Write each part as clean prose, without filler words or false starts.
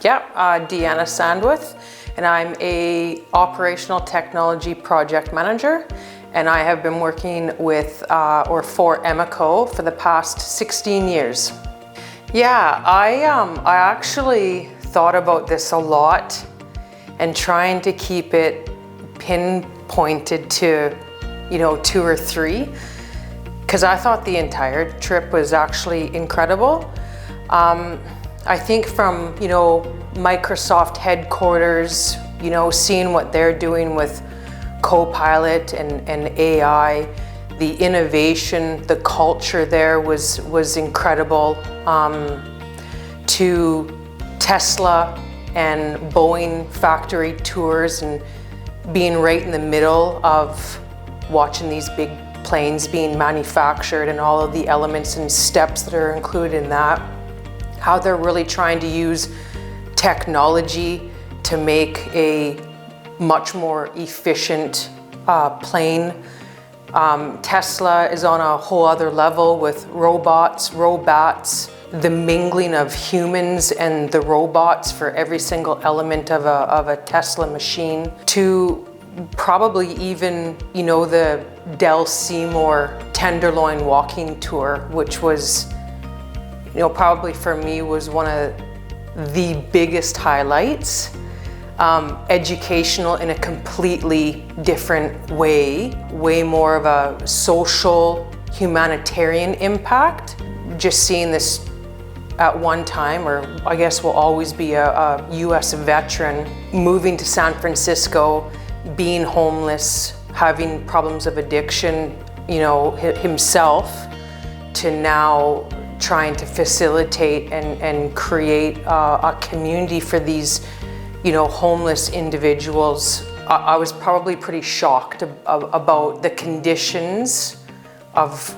Yeah, Deanna Sandwith, and I'm a operational technology project manager, and I have been working with or for AIMWA for the past 16 years. Yeah, I actually thought about this a lot and trying to keep it pinpointed to, 2 or 3, because I thought the entire trip was actually incredible. I think from, Microsoft headquarters, seeing what they're doing with Copilot and AI, the innovation, the culture there was incredible. To Tesla and Boeing factory tours and being right in the middle of watching these big planes being manufactured and all of the elements and steps that are included in that. How they're really trying to use technology to make a much more efficient plane. Tesla is on a whole other level with robots, the mingling of humans and the robots for every single element of a Tesla machine, to probably even, the Del Seymour Tenderloin walking tour, which was, probably for me was one of the biggest highlights. Educational in a completely different way more of a social, humanitarian impact. Just seeing this at one time, or I guess will always be a US veteran, moving to San Francisco, being homeless, having problems of addiction, himself, to now trying to facilitate and create a community for these, homeless individuals. I was probably pretty shocked about the conditions of,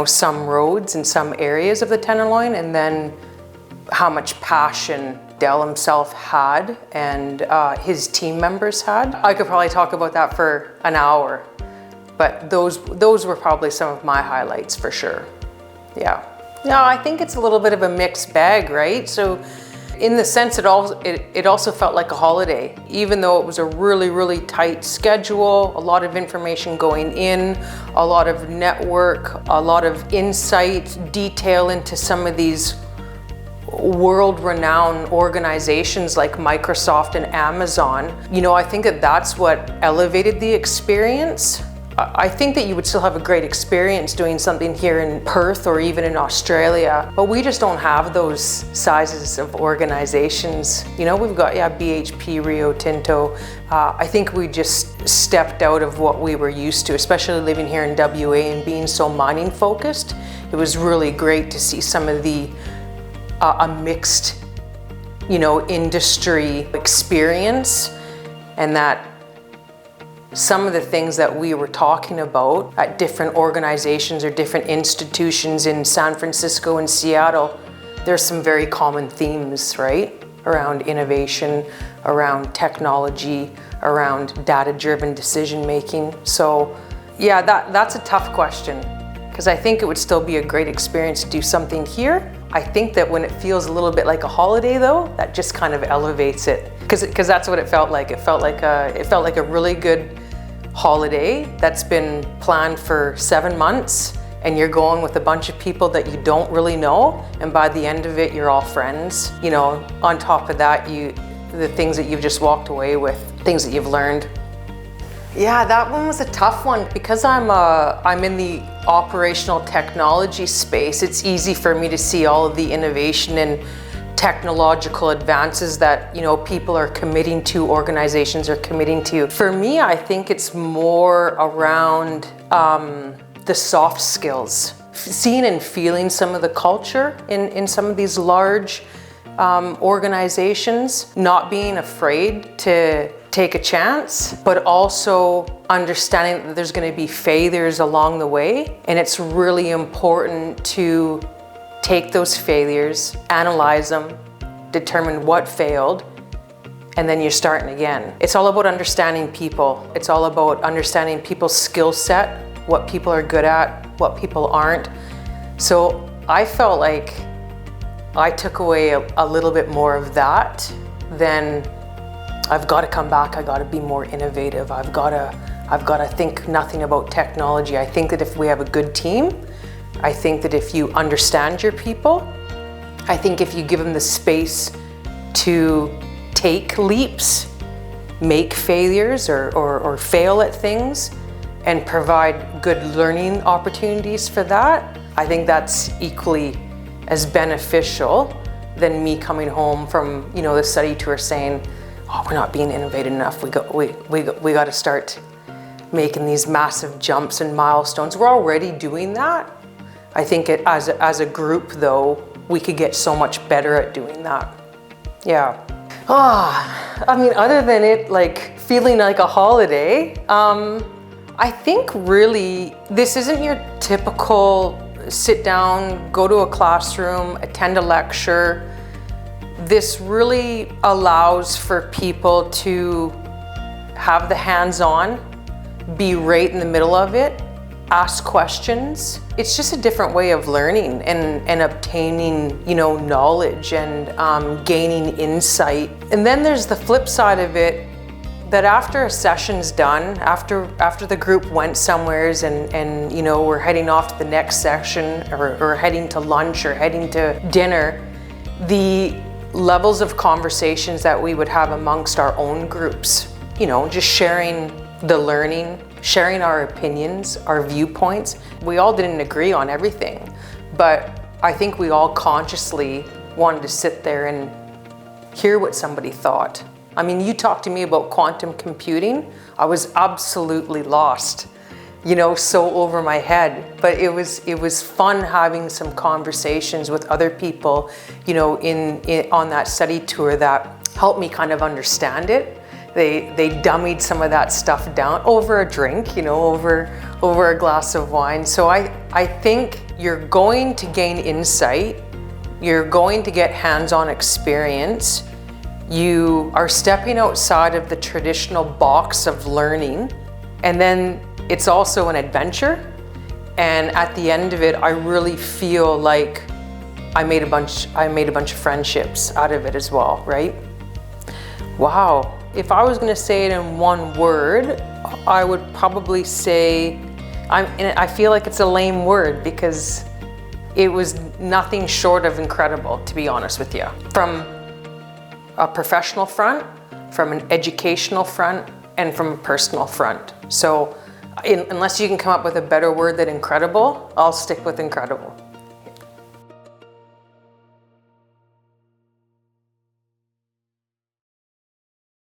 some roads in some areas of the Tenderloin, and then how much passion Del himself had and his team members had. I could probably talk about that for an hour, but those were probably some of my highlights for sure. Yeah. No, I think it's a little bit of a mixed bag, right? So in the sense it also felt like a holiday, even though it was a really, really tight schedule, a lot of information going in, a lot of network, a lot of insight, detail into some of these world-renowned organizations like Microsoft and Amazon. I think that's what elevated the experience. I think that you would still have a great experience doing something here in Perth or even in Australia, but we just don't have those sizes of organizations. We've got, BHP, Rio Tinto. I think we just stepped out of what we were used to, especially living here in WA and being so mining focused. It was really great to see some of the a mixed, industry experience, and that some of the things that we were talking about at different organizations or different institutions in San Francisco and Seattle, there's some very common themes, right? Around innovation, around technology, around data-driven decision-making. So yeah, that's a tough question, because I think it would still be a great experience to do something here. I think that when it feels a little bit like a holiday though, that just kind of elevates it, because that's what it felt like. It felt like a really good holiday that's been planned for 7 months, and you're going with a bunch of people that you don't really know, and by the end of it you're all friends. On top of that, the things that you've just walked away with, things that you've learned. Yeah, that one was a tough one, because I'm in the operational technology space. It's easy for me to see all of the innovation and technological advances that people are committing to, organizations are committing to. For me, I think it's more around the soft skills, seeing and feeling some of the culture in some of these large organizations, not being afraid to take a chance, but also understanding that there's going to be failures along the way, and it's really important to take those failures, analyze them, determine what failed, and then you're starting again. It's all about understanding people. It's all about understanding people's skill set, what people are good at, what people aren't. So I felt like I took away a little bit more of that, then I've got to come back. I got to be more innovative. I've got to think nothing about technology. I think that if we have a good team, I think that if you understand your people, I think if you give them the space to take leaps, make failures or fail at things, and provide good learning opportunities for that, I think that's equally as beneficial than me coming home from, you know, the study tour saying, oh, we're not being innovative enough. We got to start making these massive jumps and milestones. We're already doing that. I think as a group though, we could get so much better at doing that. Yeah. I mean, other than it like feeling like a holiday, I think really this isn't your typical sit down, go to a classroom, attend a lecture. This really allows for people to have the hands-on, be right in the middle of it, ask questions. It's just a different way of learning and obtaining, you know, knowledge and gaining insight. And then there's the flip side of it, that after a session's done, after the group went somewheres and you know, we're heading off to the next session or heading to lunch or heading to dinner, the levels of conversations that we would have amongst our own groups, you know, just sharing the learning, sharing our opinions, our viewpoints. We all didn't agree on everything, but I think we all consciously wanted to sit there and hear what somebody thought. I mean, you talked to me about quantum computing, I was absolutely lost, you know, so over my head. But it was fun having some conversations with other people, you know, on that study tour that helped me kind of understand it. They dummied some of that stuff down over a drink, you know, over a glass of wine. So I think you're going to gain insight, you're going to get hands-on experience. You are stepping outside of the traditional box of learning, and then it's also an adventure. And at the end of it, I really feel like I made a bunch of friendships out of it as well, right? Wow, if I was gonna say it in one word, I would probably say, I feel like it's a lame word because it was nothing short of incredible, to be honest with you. From a professional front, from an educational front, and from a personal front. So unless you can come up with a better word than incredible, I'll stick with incredible.